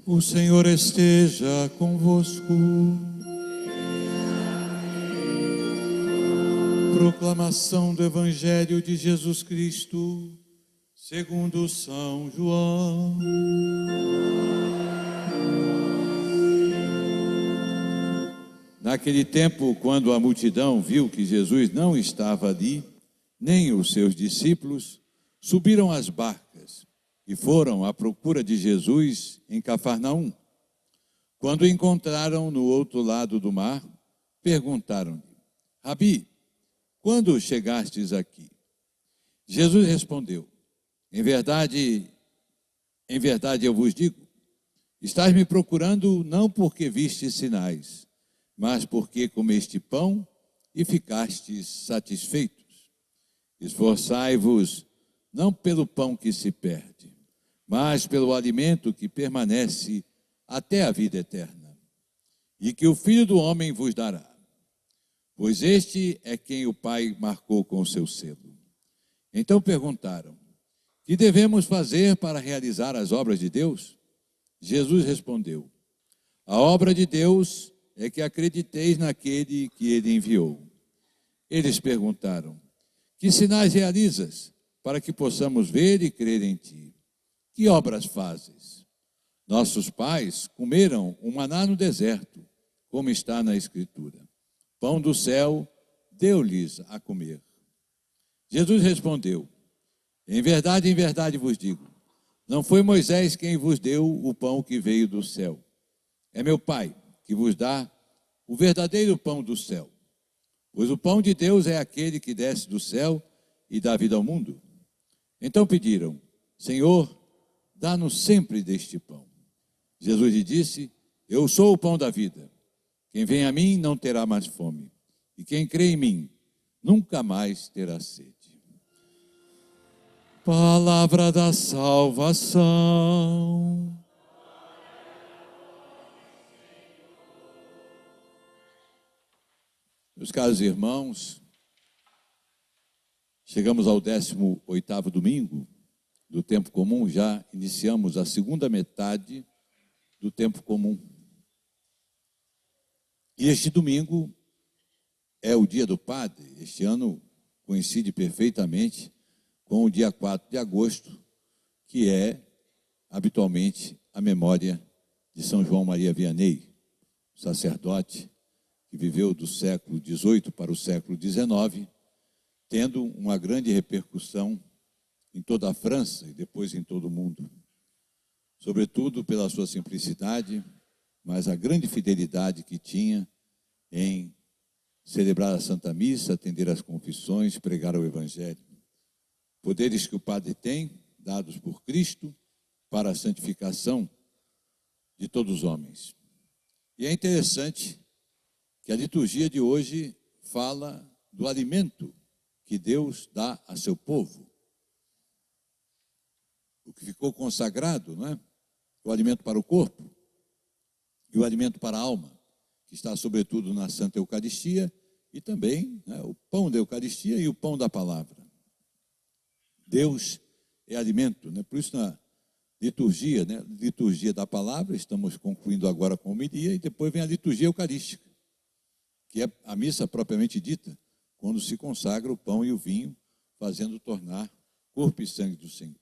O Senhor esteja convosco. Proclamação do Evangelho de Jesus Cristo, segundo São João. Naquele tempo, quando a multidão viu que Jesus não estava ali, nem os seus discípulos, subiram às barcas e foram à procura de Jesus em Cafarnaum. Quando o encontraram no outro lado do mar, perguntaram-lhe: Rabi, quando chegastes aqui? Jesus respondeu: em verdade eu vos digo, estais me procurando não porque vistes sinais, mas porque comeste pão e ficastes satisfeitos. Esforçai-vos não pelo pão que se perde, mas pelo alimento que permanece até a vida eterna, e que o Filho do Homem vos dará. Pois este é quem o Pai marcou com o seu selo. Então perguntaram: que devemos fazer para realizar as obras de Deus? Jesus respondeu: a obra de Deus é que acrediteis naquele que ele enviou. Eles perguntaram: que sinais realizas para que possamos ver e crer em ti? Que obras fazes? Nossos pais comeram o maná no deserto, como está na Escritura. Pão do céu deu-lhes a comer. Jesus respondeu: em verdade vos digo, não foi Moisés quem vos deu o pão que veio do céu. É meu Pai que vos dá o verdadeiro pão do céu. Pois o pão de Deus é aquele que desce do céu e dá vida ao mundo. Então pediram: Senhor, dá-nos sempre deste pão. Jesus lhe disse: eu sou o pão da vida. Quem vem a mim não terá mais fome, e quem crê em mim nunca mais terá sede. Palavra da salvação. Meus caros irmãos, chegamos ao 18º domingo do tempo comum, já iniciamos a segunda metade do tempo comum. E este domingo é o dia do Padre. Este ano coincide perfeitamente com o dia 4 de agosto, que é habitualmente a memória de São João Maria Vianney, sacerdote que viveu do século XVIII para o século XIX, tendo uma grande repercussão em toda a França e depois em todo o mundo, sobretudo pela sua simplicidade, mas a grande fidelidade que tinha em celebrar a Santa Missa, atender às confissões, pregar o Evangelho. Poderes que o Padre tem, dados por Cristo, para a santificação de todos os homens. E é interessante que a liturgia de hoje fala do alimento que Deus dá a seu povo. O que ficou consagrado, não é? O alimento para o corpo e o alimento para a alma, que está sobretudo na Santa Eucaristia e também, né, o pão da Eucaristia e o pão da palavra. Deus é alimento, né? Por isso na liturgia, né, liturgia da palavra, estamos concluindo agora com a homilia, e depois vem a liturgia eucarística, que é a missa propriamente dita, quando se consagra o pão e o vinho, fazendo tornar corpo e sangue do Senhor.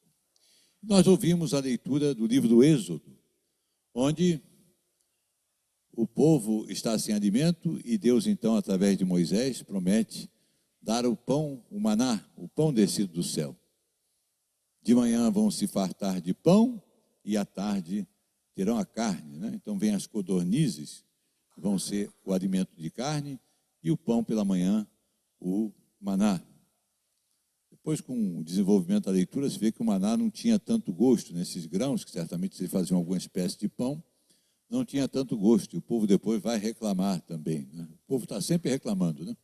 Nós ouvimos a leitura do livro do Êxodo, onde o povo está sem alimento e Deus, então, através de Moisés, promete dar o pão, o maná, o pão descido do céu. De manhã vão se fartar de pão e à tarde terão a carne, né? Então vem as codornizes, que vão ser o alimento de carne, e o pão pela manhã, o maná. Depois, com o desenvolvimento da leitura, se vê que o maná não tinha tanto gosto, nesses grãos, que certamente se faziam alguma espécie de pão, não tinha tanto gosto, e o povo depois vai reclamar também, né? O povo está sempre reclamando, né?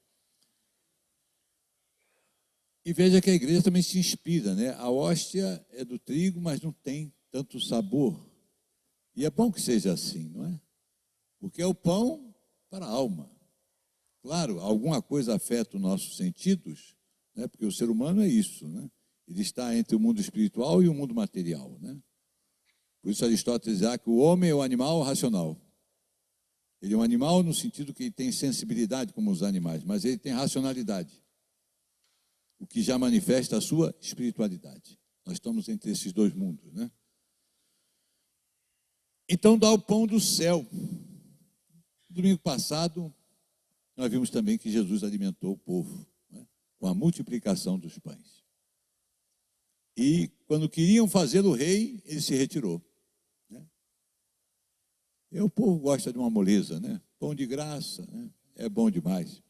E veja que a igreja também se inspira, né? A hóstia é do trigo, mas não tem tanto sabor. E é bom que seja assim, não é? Porque é o pão para a alma. Claro, alguma coisa afeta os nossos sentidos, né? Porque o ser humano é isso, né? Ele está entre o mundo espiritual e o mundo material, né? Por isso Aristóteles diz que o homem é o animal racional. Ele é um animal no sentido que ele tem sensibilidade como os animais, mas ele tem racionalidade, o que já manifesta a sua espiritualidade. Nós estamos entre esses dois mundos, né? Então dá o pão do céu. Domingo passado, nós vimos também que Jesus alimentou o povo, né, com a multiplicação dos pães. E quando queriam fazê-lo rei, ele se retirou. E o povo gosta de uma moleza, né? Pão de graça, né? É bom demais.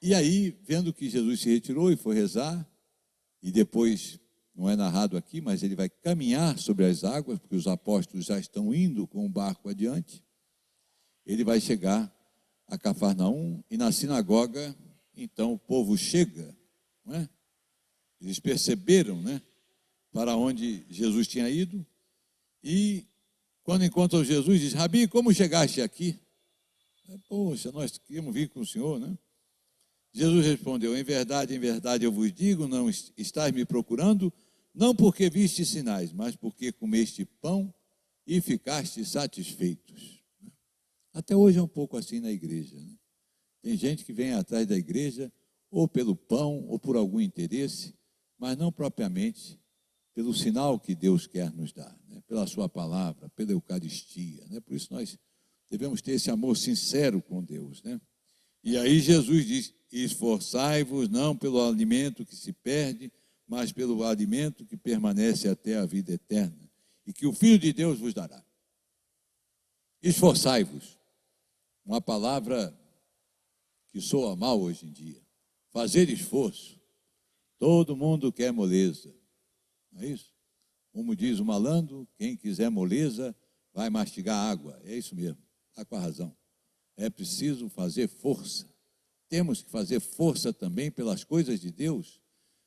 E aí, vendo que Jesus se retirou e foi rezar, e depois, não é narrado aqui, mas ele vai caminhar sobre as águas, porque os apóstolos já estão indo com o barco adiante, ele vai chegar a Cafarnaum, e na sinagoga, então o povo chega, não é? Eles perceberam, né, para onde Jesus tinha ido, e quando encontram Jesus, diz: Rabi, como chegaste aqui? Poxa, nós queríamos vir com o Senhor, né? Jesus respondeu: em verdade, eu vos digo, não estáis me procurando, não porque viste sinais, mas porque comeste pão e ficaste satisfeitos. Até hoje é um pouco assim na igreja, né? Tem gente que vem atrás da igreja ou pelo pão ou por algum interesse, mas não propriamente pelo sinal que Deus quer nos dar, né? Pela sua palavra, pela Eucaristia, né? Por isso nós devemos ter esse amor sincero com Deus, né? E aí Jesus diz: esforçai-vos não pelo alimento que se perde, mas pelo alimento que permanece até a vida eterna, e que o Filho de Deus vos dará. Esforçai-vos, uma palavra que soa mal hoje em dia. Fazer esforço. Todo mundo quer moleza. Não é isso? Como diz o malandro, quem quiser moleza vai mastigar água. É isso mesmo, está com a razão. É preciso fazer força. Temos que fazer força também pelas coisas de Deus.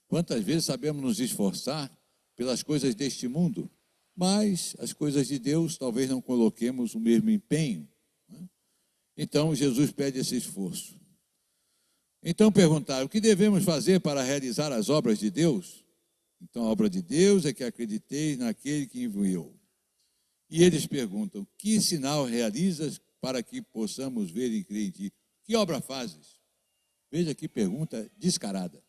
Quantas vezes sabemos nos esforçar pelas coisas deste mundo, mas as coisas de Deus talvez não coloquemos o mesmo empenho, né? Então Jesus pede esse esforço. Então perguntaram: o que devemos fazer para realizar as obras de Deus? Então a obra de Deus é que acrediteis naquele que enviou. E eles perguntam: que sinal realizas para que possamos ver e crer em ti? Que obra fazes? Veja que pergunta descarada.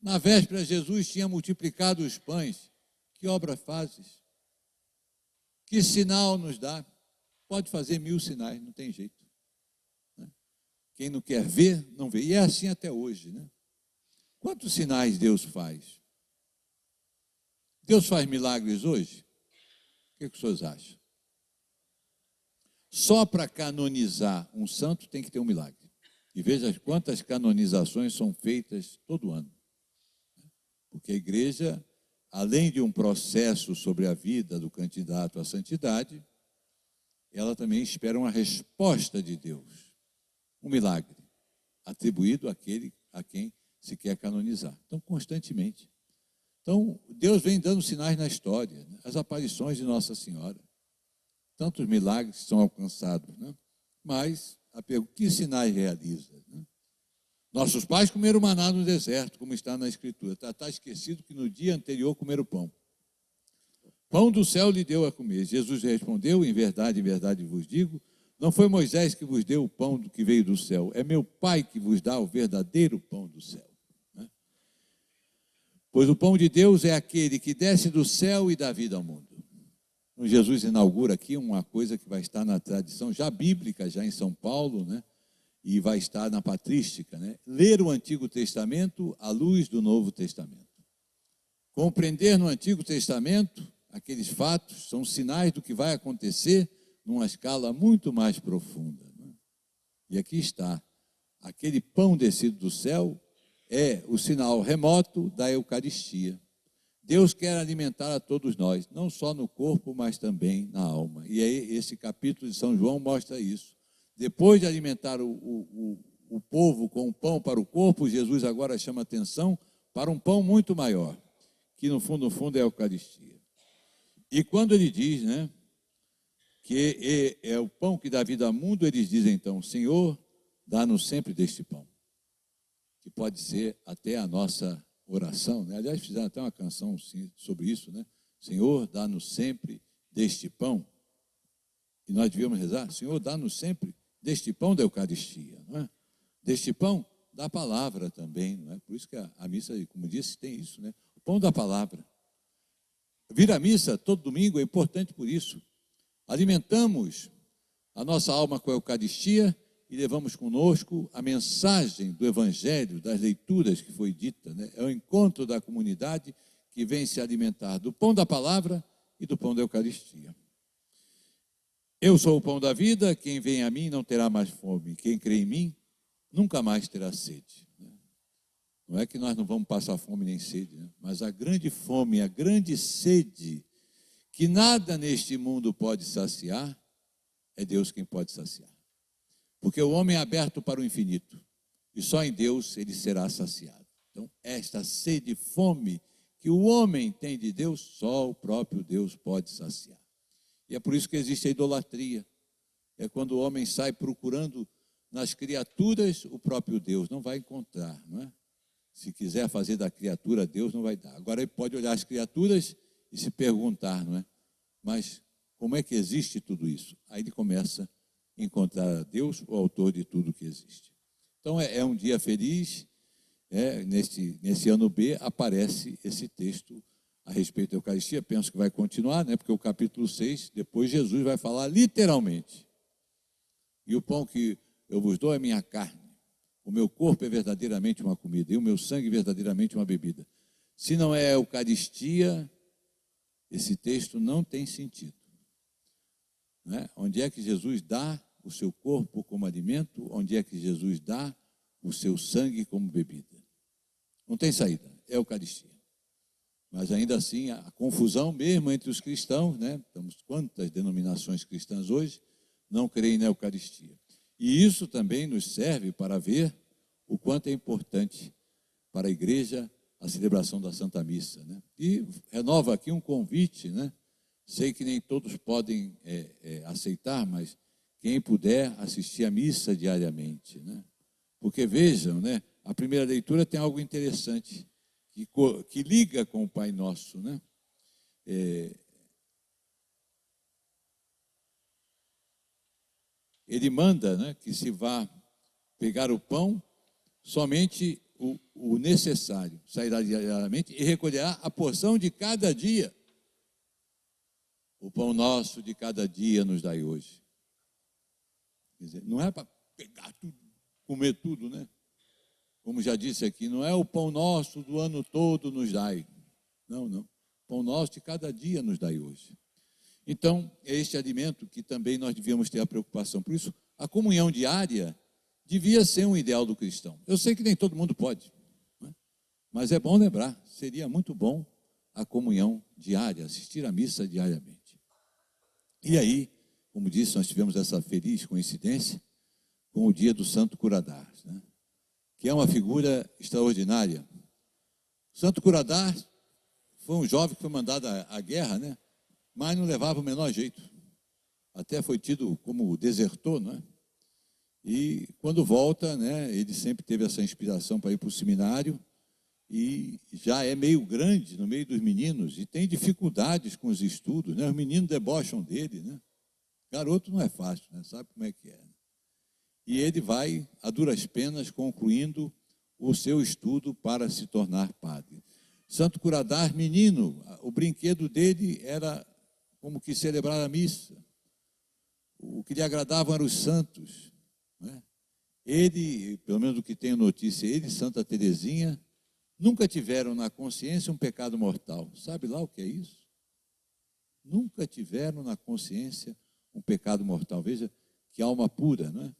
Na véspera, Jesus tinha multiplicado os pães. Que obra fazes? Que sinal nos dá? Pode fazer 1000 sinais, não tem jeito, né? Quem não quer ver, não vê. E é assim até hoje, né? Quantos sinais Deus faz? Deus faz milagres hoje? O que os senhores acham? Só para canonizar um santo tem que ter um milagre. E veja quantas canonizações são feitas todo ano. Porque a igreja, além de um processo sobre a vida do candidato à santidade, ela também espera uma resposta de Deus, um milagre, atribuído àquele a quem se quer canonizar. Então, constantemente. Então, Deus vem dando sinais na história, né? As aparições de Nossa Senhora, tantos milagres que são alcançados, né? Mas a pergunta: que sinais realiza, né? Nossos pais comeram maná no deserto, como está na Escritura. Está esquecido que no dia anterior comeram pão. Pão do céu lhe deu a comer. Jesus respondeu: em verdade vos digo, não foi Moisés que vos deu o pão que veio do céu, é meu Pai que vos dá o verdadeiro pão do céu. Pois o pão de Deus é aquele que desce do céu e dá vida ao mundo. Então, Jesus inaugura aqui uma coisa que vai estar na tradição já bíblica, já em São Paulo, né? E vai estar na patrística, né? Ler o Antigo Testamento à luz do Novo Testamento. Compreender no Antigo Testamento aqueles fatos são sinais do que vai acontecer numa escala muito mais profunda, né? E aqui está, aquele pão descido do céu é o sinal remoto da Eucaristia. Deus quer alimentar a todos nós, não só no corpo, mas também na alma. E aí esse capítulo de São João mostra isso. Depois de alimentar o povo com o pão para o corpo, Jesus agora chama atenção para um pão muito maior, que no fundo é a Eucaristia. E quando ele diz, né, que é o pão que dá vida ao mundo, eles dizem então: Senhor, dá-nos sempre deste pão, que pode ser até a nossa oração, né? Aliás, fizeram até uma canção sobre isso, né? Senhor, dá-nos sempre deste pão. E nós devíamos rezar, Senhor, dá-nos sempre deste pão da Eucaristia, não é? Deste pão da palavra também, não é? Por isso que a missa, como disse, tem isso, né? O pão da palavra. Vir à missa todo domingo é importante por isso. Alimentamos a nossa alma com a Eucaristia e levamos conosco a mensagem do Evangelho, das leituras que foi dita, né? É o encontro da comunidade que vem se alimentar do pão da palavra e do pão da Eucaristia. Eu sou o pão da vida, quem vem a mim não terá mais fome, quem crê em mim nunca mais terá sede. Não é que nós não vamos passar fome nem sede, né? Mas a grande fome, a grande sede, que nada neste mundo pode saciar, é Deus quem pode saciar. Porque o homem é aberto para o infinito, e só em Deus ele será saciado. Então, esta sede e fome que o homem tem de Deus, só o próprio Deus pode saciar. E é por isso que existe a idolatria. É quando o homem sai procurando nas criaturas o próprio Deus. Não vai encontrar, não é? Se quiser fazer da criatura Deus, não vai dar. Agora ele pode olhar as criaturas e se perguntar, não é? Mas como é que existe tudo isso? Aí ele começa a encontrar a Deus, o autor de tudo que existe. Então é um dia feliz. Nesse ano B aparece esse texto a respeito da Eucaristia. Penso que vai continuar, né? Porque o capítulo 6, depois Jesus vai falar literalmente. E o pão que eu vos dou é minha carne. O meu corpo é verdadeiramente uma comida e o meu sangue verdadeiramente uma bebida. Se não é a Eucaristia, esse texto não tem sentido. Né? Onde é que Jesus dá o seu corpo como alimento? Onde é que Jesus dá o seu sangue como bebida? Não tem saída, é a Eucaristia. Mas ainda assim, a confusão mesmo entre os cristãos, né? Temos quantas denominações cristãs hoje não creem na Eucaristia. E isso também nos serve para ver o quanto é importante para a igreja a celebração da Santa Missa, né? E renova aqui um convite, né? Sei que nem todos podem aceitar, mas quem puder assistir a missa diariamente, né? Porque vejam, né? A primeira leitura tem algo interessante que liga com o Pai Nosso, né? Ele manda, né, que se vá pegar o pão, somente o necessário, sairá diariamente e recolherá a porção de cada dia. O pão nosso de cada dia nos dai hoje. Quer dizer, não é para pegar tudo, comer tudo, né? Como já disse aqui, não é o pão nosso do ano todo nos dai. Não, não. O pão nosso de cada dia nos dai hoje. Então, é este alimento que também nós devíamos ter a preocupação. Por isso, a comunhão diária devia ser um ideal do cristão. Eu sei que nem todo mundo pode, né? Mas é bom lembrar, seria muito bom a comunhão diária, assistir à missa diariamente. E aí, como disse, nós tivemos essa feliz coincidência com o dia do Santo Curadars, né? Que é uma figura extraordinária. Santo Curadars foi um jovem que foi mandado à guerra, né? Mas não levava o menor jeito. Até foi tido como desertor, não é? E quando volta, né, ele sempre teve essa inspiração para ir para o seminário e já é meio grande no meio dos meninos e tem dificuldades com os estudos, né? Os meninos debocham dele, né? Garoto não é fácil, né? Sabe como é que é? E ele vai, a duras penas, concluindo o seu estudo para se tornar padre. Santo Curadars, menino, o brinquedo dele era como que celebrar a missa. O que lhe agradavam eram os santos, né? Ele, pelo menos o que tenho notícia, ele e Santa Teresinha nunca tiveram na consciência um pecado mortal. Sabe lá o que é isso? Nunca tiveram na consciência um pecado mortal. Veja que alma pura, não é?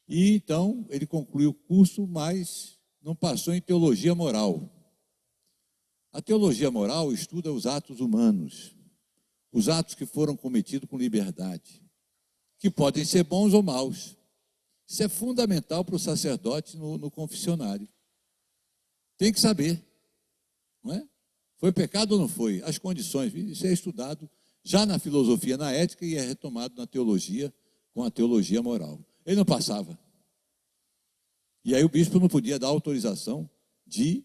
E então ele concluiu o curso, mas não passou em teologia moral. A teologia moral estuda os atos humanos, os atos que foram cometidos com liberdade, que podem ser bons ou maus. Isso é fundamental para o sacerdote no confessionário. Tem que saber, não é? Foi pecado ou não foi? As condições, isso é estudado já na filosofia, na ética, e é retomado na teologia, com a teologia moral. Ele não passava. E aí o bispo não podia dar autorização de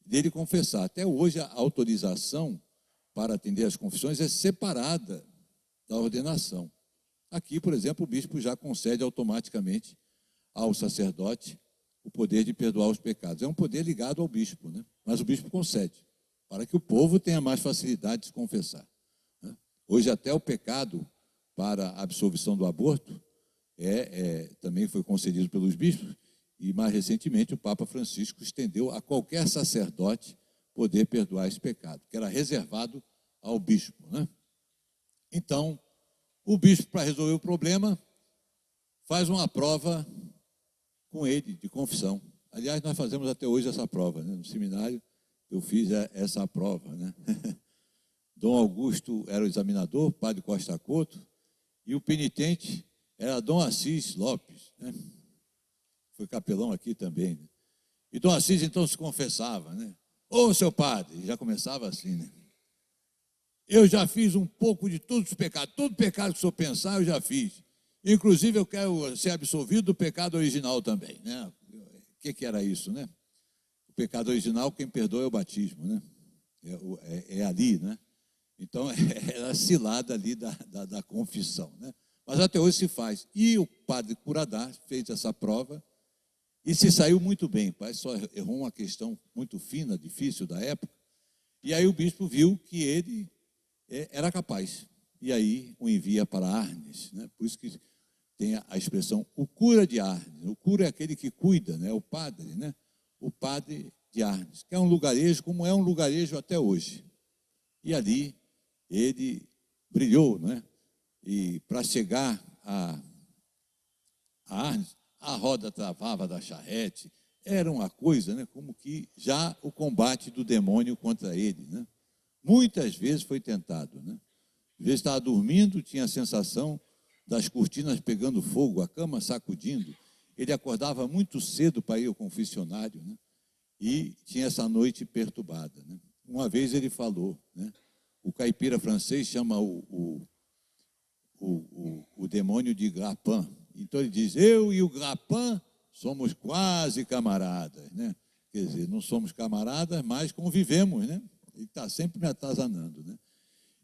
dele confessar. Até hoje, a autorização para atender as confissões é separada da ordenação. Aqui, por exemplo, o bispo já concede automaticamente ao sacerdote o poder de perdoar os pecados. É um poder ligado ao bispo, né? Mas o bispo concede, para que o povo tenha mais facilidade de se confessar. Hoje, até o pecado para a absolvição do aborto também foi concedido pelos bispos, e mais recentemente o Papa Francisco estendeu a qualquer sacerdote poder perdoar esse pecado, que era reservado ao bispo, né? Então, o bispo, para resolver o problema, faz uma prova com ele, de confissão. Aliás, nós fazemos até hoje essa prova, né? No seminário eu fiz essa prova, né? Dom Augusto era o examinador, padre Costa Couto, e o penitente era Dom Assis Lopes, né? Foi capelão aqui também, né? E Dom Assis então se confessava, né? Ô, seu padre, já começava assim, né? Eu já fiz um pouco de todos os pecados, todo pecado que o senhor pensar eu já fiz. Inclusive eu quero ser absolvido do pecado original também, né? O que era isso, né? O pecado original, quem perdoa é o batismo, né? É ali, né? Então, era a cilada ali da confissão, né? Mas até hoje se faz. E o padre Curadá fez essa prova e se saiu muito bem. Parece só errou uma questão muito fina, difícil da época. E aí o bispo viu que ele era capaz. E aí o envia para Arnes, né? Por isso que tem a expressão o cura de Arnes. O cura é aquele que cuida, né? O padre, né? O padre de Arnes, que é um lugarejo, como é um lugarejo até hoje. E ali ele brilhou, né? E para chegar a Arnes, a roda travava da charrete, era uma coisa, né? Como que já o combate do demônio contra ele, né? Muitas vezes foi tentado, né? Às vezes estava dormindo, tinha a sensação das cortinas pegando fogo, a cama sacudindo. Ele acordava muito cedo para ir ao confessionário, né? E tinha essa noite perturbada, né? Uma vez ele falou, né? O caipira francês chama o demônio de Grapin. Então ele diz, eu e o Grapin somos quase camaradas, né? Quer dizer, não somos camaradas, mas convivemos, né? Ele está sempre me atazanando, né?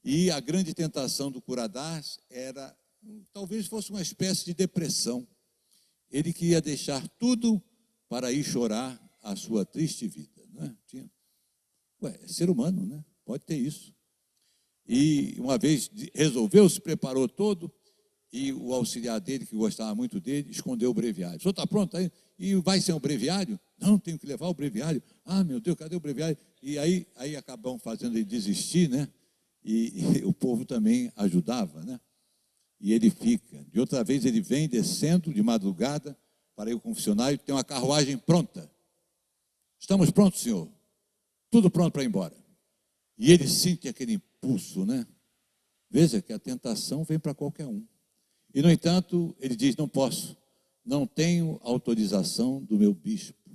E a grande tentação do Curadás era, talvez fosse uma espécie de depressão. Ele queria deixar tudo para ir chorar a sua triste vida, né? É ser humano, né? Pode ter isso. E uma vez resolveu, se preparou todo, e o auxiliar dele, que gostava muito dele, escondeu o breviário. O senhor está pronto aí? E vai ser um breviário? Não, tenho que levar o breviário. Ah, meu Deus, cadê o breviário? E aí acabam fazendo ele desistir, né? E o povo também ajudava, né? E ele fica. De outra vez ele vem descendo de madrugada para ir ao confessionário, tem uma carruagem pronta. Estamos prontos, senhor? Tudo pronto para ir embora. E ele sente aquele impulso, né? Veja que a tentação vem para qualquer um. E, no entanto, ele diz, não posso, não tenho autorização do meu bispo.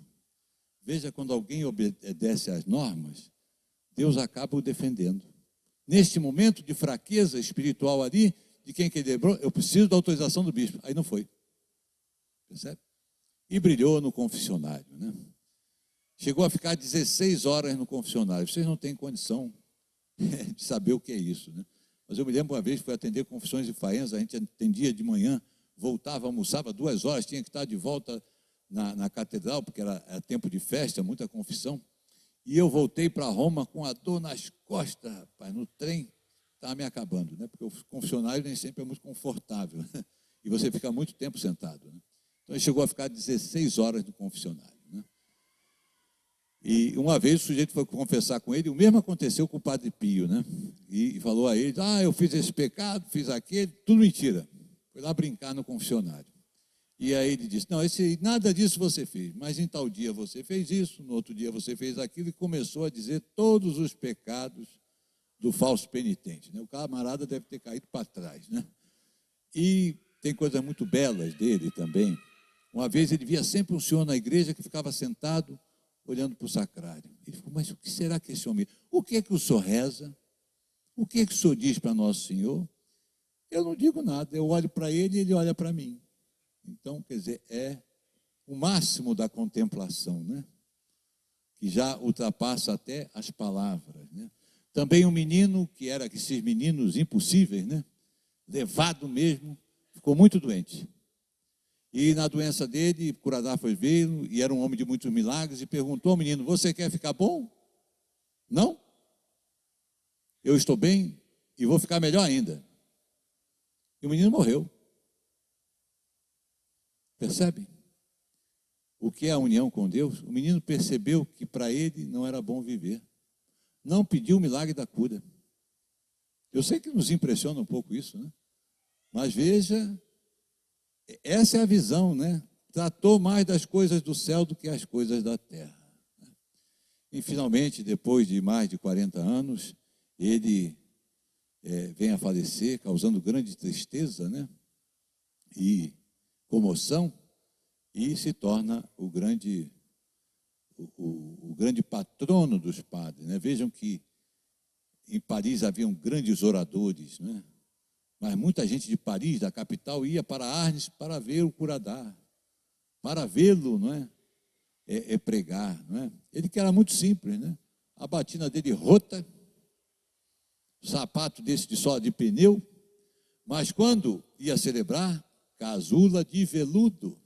Veja, quando alguém obedece às normas, Deus acaba o defendendo. Neste momento de fraqueza espiritual ali, de quem que ele lembrou, eu preciso da autorização do bispo. Aí não foi. Percebe? E brilhou no confessionário, né? Chegou a ficar 16 horas no confessionário. Vocês não têm condição de saber o que é isso, né? Mas eu me lembro uma vez, fui atender confissões de faenza, a gente atendia de manhã, voltava, almoçava 2 horas, tinha que estar de volta na catedral, porque era tempo de festa, muita confissão. E eu voltei para Roma com a dor nas costas, rapaz, no trem, estava me acabando, né? Porque o confessionário nem sempre é muito confortável, né? E você fica muito tempo sentado, né? Então ele chegou a ficar 16 horas no confessionário, né? E uma vez o sujeito foi confessar com ele, o mesmo aconteceu com o Padre Pio, né? E falou a ele, eu fiz esse pecado, fiz aquele, tudo mentira. Foi lá brincar no confessionário. E aí ele disse, não, nada disso você fez, mas em tal dia você fez isso, no outro dia você fez aquilo, e começou a dizer todos os pecados do falso penitente, né? O camarada deve ter caído para trás, né? E tem coisas muito belas dele também. Uma vez ele via sempre um senhor na igreja que ficava sentado, olhando para o sacrário. Ele falou, mas o que será que esse homem... O que é que o senhor reza? O que é que o senhor diz para Nosso Senhor? Eu não digo nada, eu olho para ele e ele olha para mim. Então, quer dizer, é o máximo da contemplação, né? que já ultrapassa até as palavras, né? Também um menino, que era esses meninos impossíveis, né? Levado mesmo, ficou muito doente. E na doença dele, Curadá foi ver, e era um homem de muitos milagres, e perguntou ao menino: você quer ficar bom? Não? Eu estou bem e vou ficar melhor ainda. E o menino morreu. Percebe? O que é a união com Deus? O menino percebeu que para ele não era bom viver. Não pediu o milagre da cura. Eu sei que nos impressiona um pouco isso, né? Mas veja, essa é a visão, né? Tratou mais das coisas do céu do que as coisas da terra. E finalmente, depois de mais de 40 anos, ele vem a falecer, causando grande tristeza, né? E comoção, e se torna o grande patrono dos padres, né? Vejam que em Paris haviam grandes oradores, né? Mas muita gente de Paris, da capital, ia para Arles para ver o Curadá, para vê-lo, não é? Pregar, não é? Ele que era muito simples, né? A batina dele rota, sapato desse de sola de pneu, mas quando ia celebrar, casula de veludo,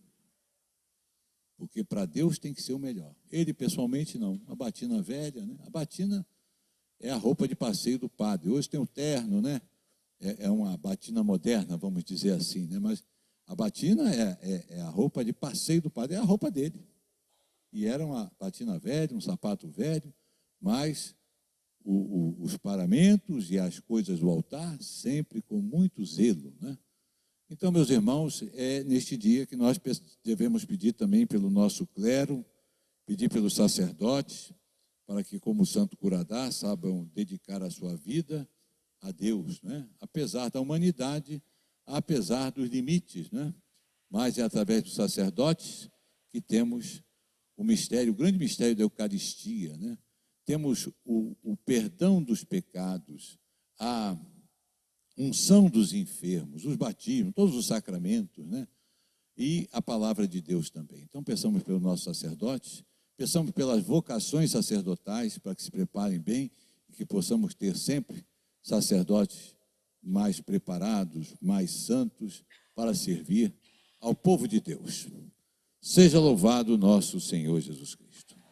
porque para Deus tem que ser o melhor. Ele pessoalmente não, a batina velha, né? A batina é a roupa de passeio do padre. Hoje tem o terno, né? É uma batina moderna, vamos dizer assim, né? Mas a batina é a roupa de passeio do padre, é a roupa dele. E era uma batina velha, um sapato velho, mas os paramentos e as coisas do altar sempre com muito zelo, né? Então, meus irmãos, é neste dia que nós devemos pedir também pelo nosso clero, pedir pelos sacerdotes, para que, como o Santo Curadá, saibam dedicar a sua vida a Deus, né? Apesar da humanidade, apesar dos limites, né? Mas é através dos sacerdotes que temos o mistério, o grande mistério da Eucaristia, né? Temos o perdão dos pecados, a unção dos enfermos, os batismos, todos os sacramentos, né? E a palavra de Deus também. Então, peçamos pelos nossos sacerdotes, peçamos pelas vocações sacerdotais, para que se preparem bem e que possamos ter sempre sacerdotes mais preparados, mais santos, para servir ao povo de Deus. Seja louvado nosso Senhor Jesus Cristo.